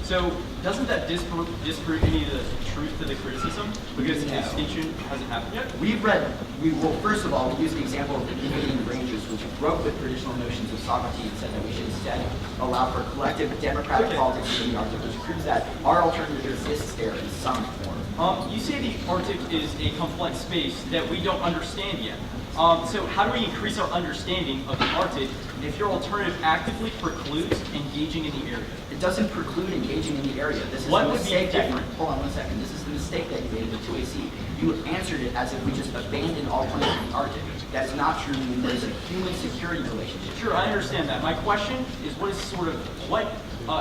So doesn't that disprove any of the truth to the criticism? Because the extinction hasn't happened yet? Well, first of all, we used the example of the Canadian Rangers, which broke with traditional notions of sovereignty and said that we should instead allow for collective democratic politics in the Arctic, which proves that our alternative exists there in some form. You say the Arctic is a complex space that we don't understand yet. So how do we increase our understanding of the Arctic if your alternative actively precludes engaging in the area? It doesn't preclude engaging in the area. This is What the would be mistake different? Hold on one second. This is the mistake that you made in the 2AC. You answered it as if we just abandoned all plans in the Arctic. That is not true. There's a human security relationship. Sure, I understand that. My question is what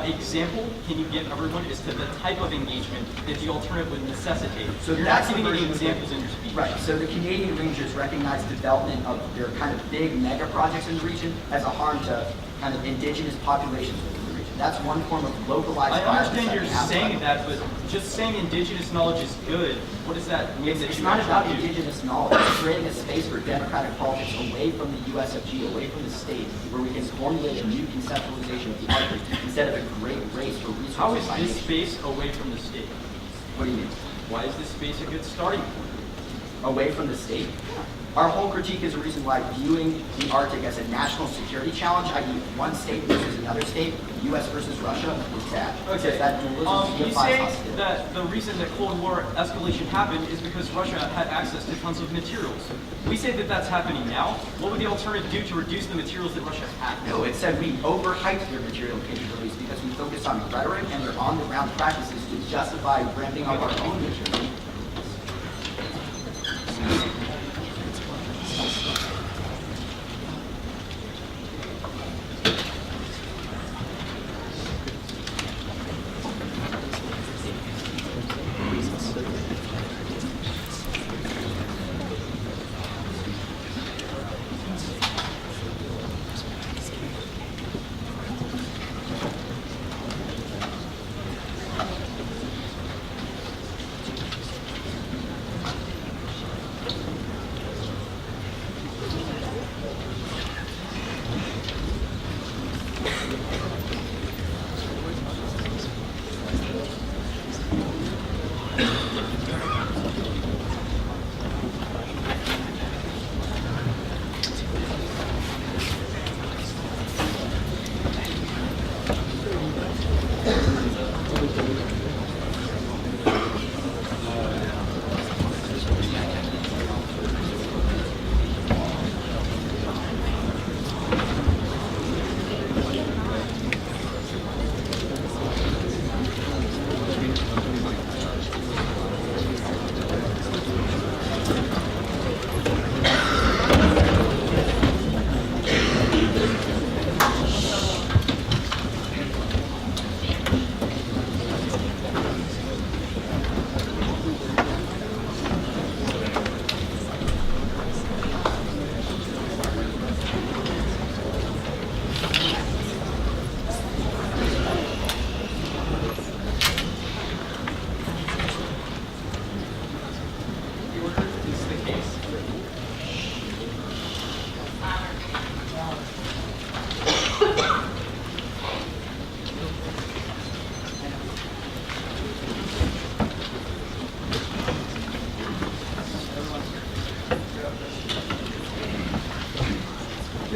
example can you give everyone as to the type of engagement that the alternative would necessitate? So you're not giving any examples in your speech. Right. So the Canadian Rangers recognize development of their kind of big mega projects in the region as a harm to kind of indigenous populations within the region. That's one form of localized I violence. understand you're saying that, but just saying indigenous knowledge is good, what does that mean? It's not about indigenous knowledge. It's creating a space for democratic politics away from the USFG, away from the state, where we can formulate a new conceptualization of the Arctic instead of a great race for resources. How is this space away from the state? What do you mean? Why is this space a good starting point? Away from the state? Our whole critique is a reason why viewing the Arctic as a national security challenge, i.e. one state versus another state, US versus Russia, is bad. Okay. You say that the reason that Cold War escalation happened is because Russia had access to tons of materials. We say that that's happening now. What would the alternative do to reduce the materials that Russia had? No, it said we overhyped their material capabilities because we focused on rhetoric and their on-the-ground practices to justify ramping up our own material.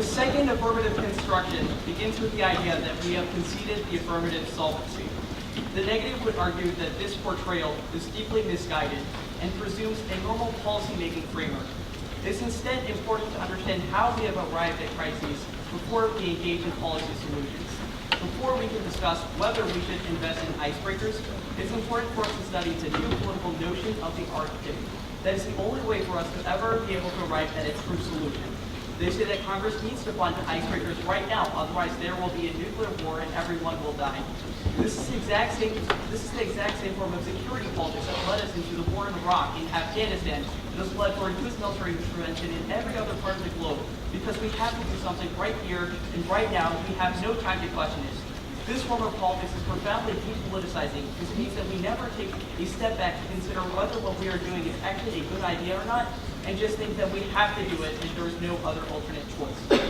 The second affirmative construction begins with the idea that we have conceded the affirmative solvency. The negative would argue that this portrayal is deeply misguided and presumes a normal policy-making framework. It's instead important to understand how we have arrived at crises before we engage in policy solutions. Before we can discuss whether we should invest in icebreakers, it's important for us to study the new political notion of the Arctic. That is the only way for us to ever be able to arrive at a true solution. They say that Congress needs to fund icebreakers right now, otherwise there will be a nuclear war and everyone will die. This is the exact same form of security politics that led us into the war in Iraq, in Afghanistan, that has led for U.S. military intervention in every other part of the globe, because we have to do something right here and right now. We have no time to question it. This form of politics is profoundly depoliticizing, because it means that we never take a step back to consider whether what we are doing is actually a good idea or not, and just think that we have to do it and there is no other alternate choice.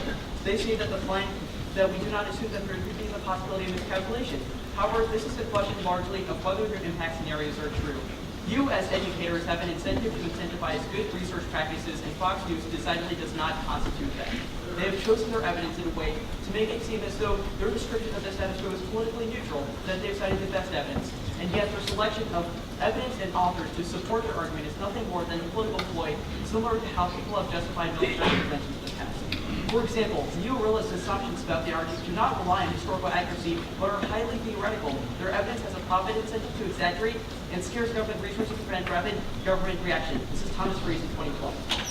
They say that we do not assume that there could be the possibility of miscalculation. However, this is a question largely of whether their impact scenarios are true. You, as educators, have an incentive to incentivize good research practices, and Fox News decidedly does not constitute that. They have chosen their evidence in a way to make it seem as though their description of the status quo is politically neutral, that they've cited the best evidence. And yet their selection of evidence and authors to support their argument is nothing more than a political ploy, similar to how people have justified military interventions in the past. For example, neo-realist assumptions about the argument do not rely on historical accuracy, but are highly theoretical. Their evidence has a profit incentive to exaggerate and scarce government resources to prevent rapid government reaction. This is Thomas Rees in 2012.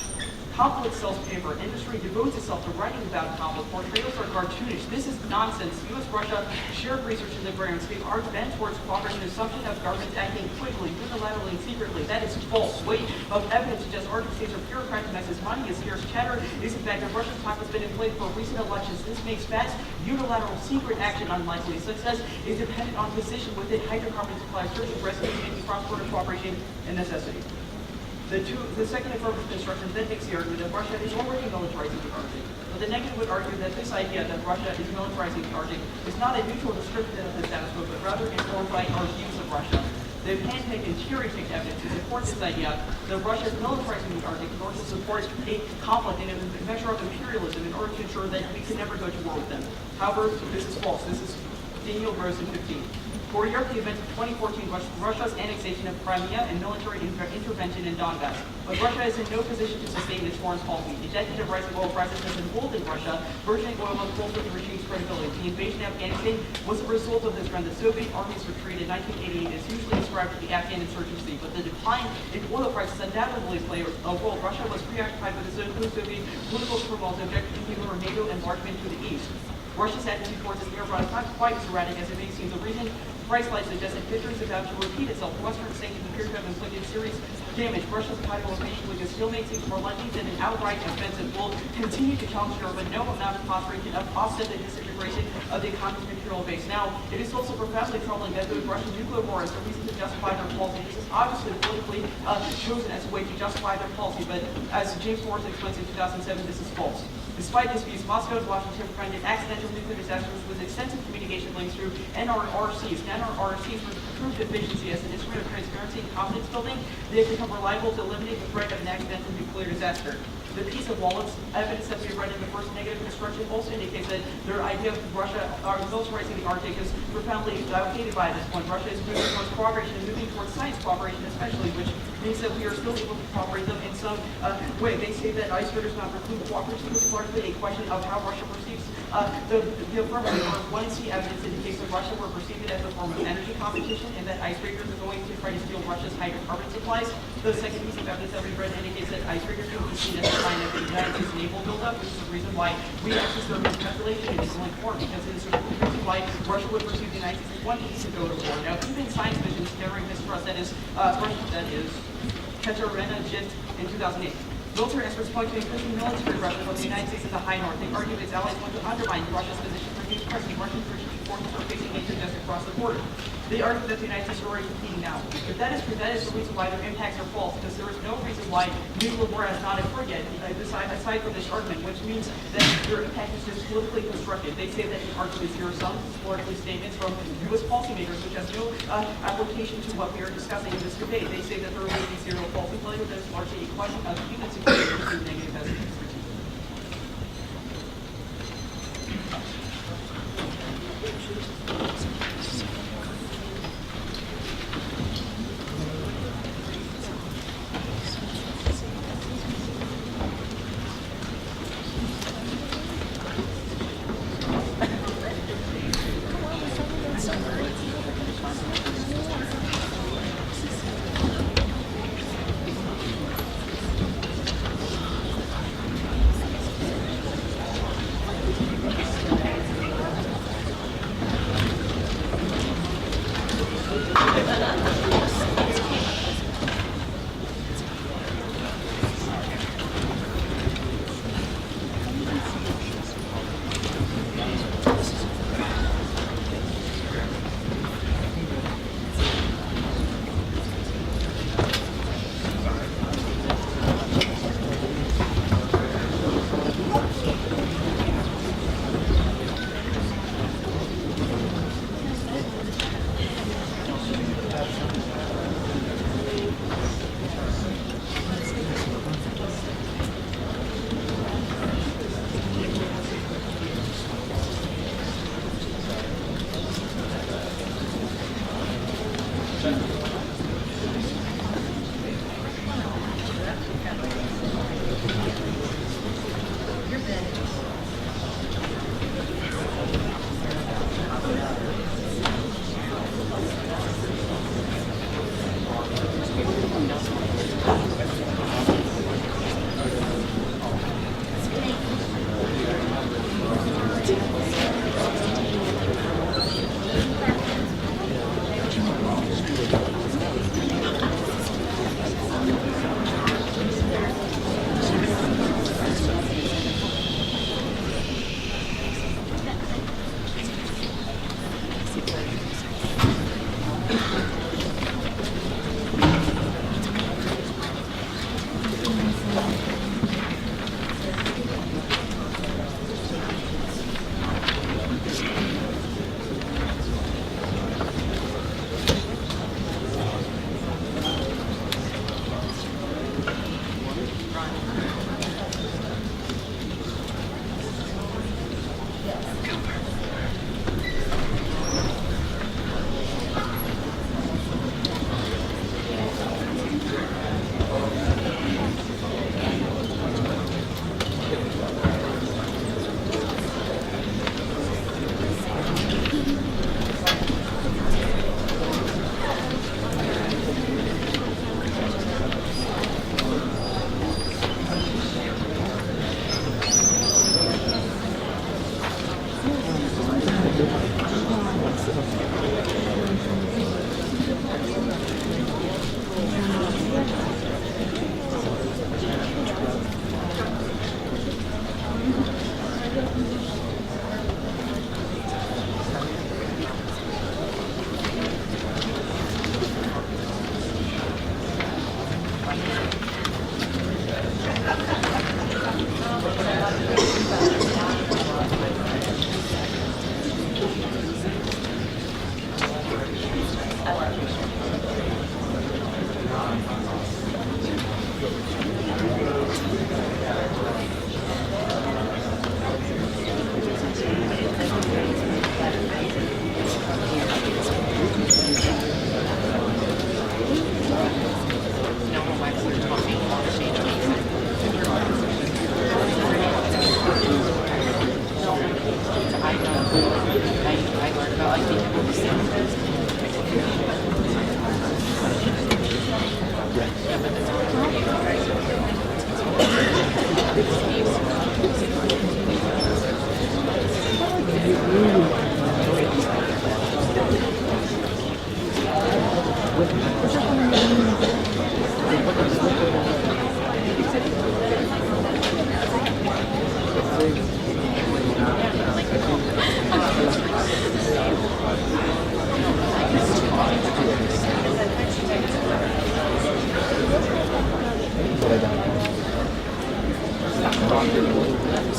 Conflict sells paper. Industry devotes itself to writing about conflict. Portrayals are cartoonish. This is nonsense. U.S.-Russia shared research in the grounds. They are bent towards cooperation. Assumption of governments acting quickly, unilaterally, and secretly. That is false. Weight of evidence suggests arctic states are bureaucratic messes. Money is scarce. Chatter is in fact that Russia's talk has been in play for recent elections. This makes fast, unilateral, secret action unlikely. Success is dependent on position within hydrocarbon supply, search of rescue, making cross-border cooperation a necessity. The second affirmative construction then makes the argument that Russia is already militarizing the Arctic. But the negative would argue that this idea that Russia is militarizing the Arctic is not a neutral description of the status quo, but rather informed by our views of Russia. They've handpicked and cherry-picked evidence to support this idea that Russia is militarizing the Arctic in order to support a conflict and a measure of imperialism in order to ensure that we can never go to war with them. However, this is false. This is Daniel Gross in 15. For Europe, the event of 2014 was Russia's annexation of Crimea and military intervention in Donbass. But Russia is in no position to sustain its foreign policy. The decade of rising oil prices has emboldened Russia, burgeoning oil and coal with the regime's credibility. The invasion of Afghanistan was a result of this trend. The Soviet army's retreat in 1988 is usually ascribed to the Afghan insurgency, but the decline in oil prices undoubtedly played a role. Russia was preoccupied with the Soviet political turmoil, objecting to NATO enlargement to the east. Russia's attitude towards its nearby is not quite as erratic as it may seem. The reason price lights suggest that history is about to repeat itself. Western sanctions appear to have inflicted serious damage. Russia's title of being with a stalemate seems more likely than an outright offensive will continue to challenge Europe, but no amount of posturing can offset the disintegration of the economy's material base. Now, it is also profoundly troubling that the Russian nuclear war is a reason to justify their policy. This is obviously politically chosen as a way to justify their policy, but as James Morris explains in 2007, this is false. Despite this views, Moscow and Washington prevented accidental nuclear disasters with extensive communication links through NRRCs. NRRCs were proved efficiency as an instrument of transparency and confidence building. They have become reliable to eliminate the threat of an accidental nuclear disaster. The piece of Wallen's evidence that we read in the first negative construction also indicates that their idea of Russia militarizing the Arctic is profoundly outdated by this point. Russia is moving towards cooperation and moving towards science cooperation especially, which means that we are still able to cooperate them in some way. They say that icebreakers not preclude cooperation. This is largely a question of how Russia perceives the affirmative. Or 1C evidence indicates that Russia will perceive it as a form of energy competition and that icebreakers are going to try to steal Russia's hydrocarbon supplies. The second piece of evidence that we read indicates that icebreakers will be seen as a sign of the United States naval buildup, which is the reason why we access their miscalculation in this link form, because it is the reason why Russia would perceive the United States as wanting to go to war. Now, even science missions carrying this trust, that is Katarina-Jit in 2008. Military experts point to increasing military pressure from the United States in the high north. They argue its allies want to undermine Russia's position for being present. Russian forces are facing major threats across the border. They argue that the United States is already competing now. If that is true, that is the reason why their impacts are false, because there is no reason why nuclear war has not occurred yet, aside from this argument, which means that their impact is just politically constructed. They say that in arguments here are some exploratory statements from U.S. policymakers, which has no application to what we are discussing in this debate. They say that there will be zero false failure, that is largely a question of human security through negative evidence.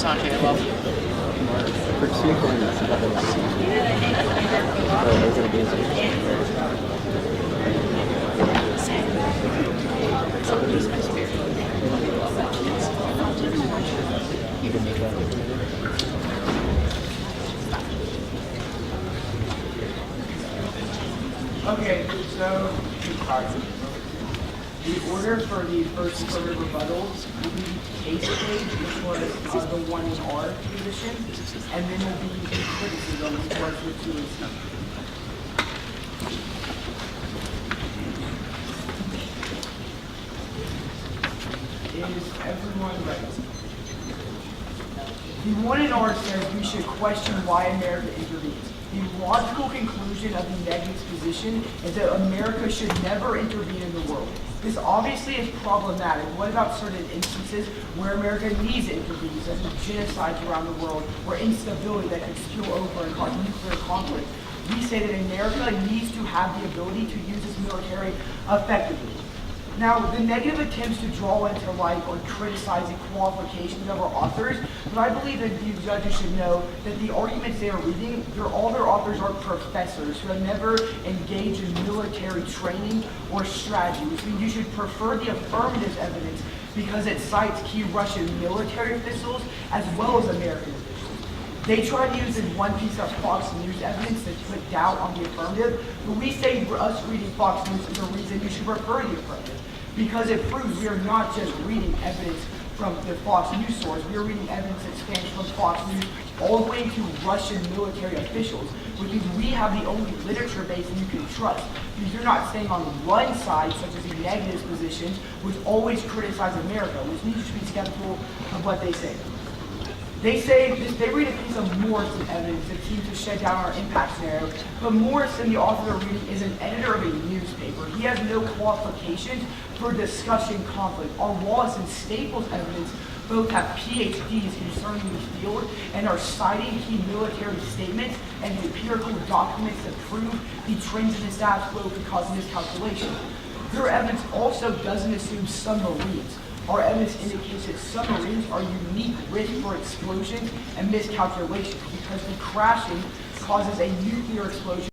Sanjay, I love you. For 2 points, Lose my spirit. you can make that. Okay, so the order for the first affirmative rebuttals will be case page, which was the one in R position, and then will be the criticism, which was the 2 and C. Is everyone ready? The one in R says we should question why America intervenes. The logical conclusion of the negative's position is that America should never intervene in the world. This obviously is problematic. What about certain instances where America needs to intervene, such as genocides around the world or instability that could spill over and cause nuclear conflict? We say that America needs to have the ability to use its military effectively. Now, the negative attempts to draw into light or criticize the qualifications of our authors, but I believe that you judges should know that the arguments they are reading, all their authors are professors who have never engaged in military training or strategy, which means you should prefer the affirmative evidence because it cites key Russian military officials as well as American officials. They try to use this one piece of Fox News evidence to put doubt on the affirmative, but we say for us reading Fox News is a reason you should prefer the affirmative, because it proves we are not just reading evidence from the Fox News source, we are reading evidence that spans from Fox News all the way to Russian military officials, which means we have the only literature base that you can trust, because you're not staying on one side, such as the negative position, which always criticize America, which means you should be skeptical of what they say. They say they read a piece of Morrison evidence that seems to shed doubt on our impact scenario, but Morrison, the author they're reading, is an editor of a newspaper. He has no qualifications for discussing conflict. Our Wallace and Staples evidence both have PhDs concerning the field and are citing key military statements and empirical documents that prove the trends in the status quo could cause miscalculation. Their evidence also doesn't assume submarines. Our evidence indicates that submarines are unique risk for explosions and miscalculations because the crashing causes a nuclear explosion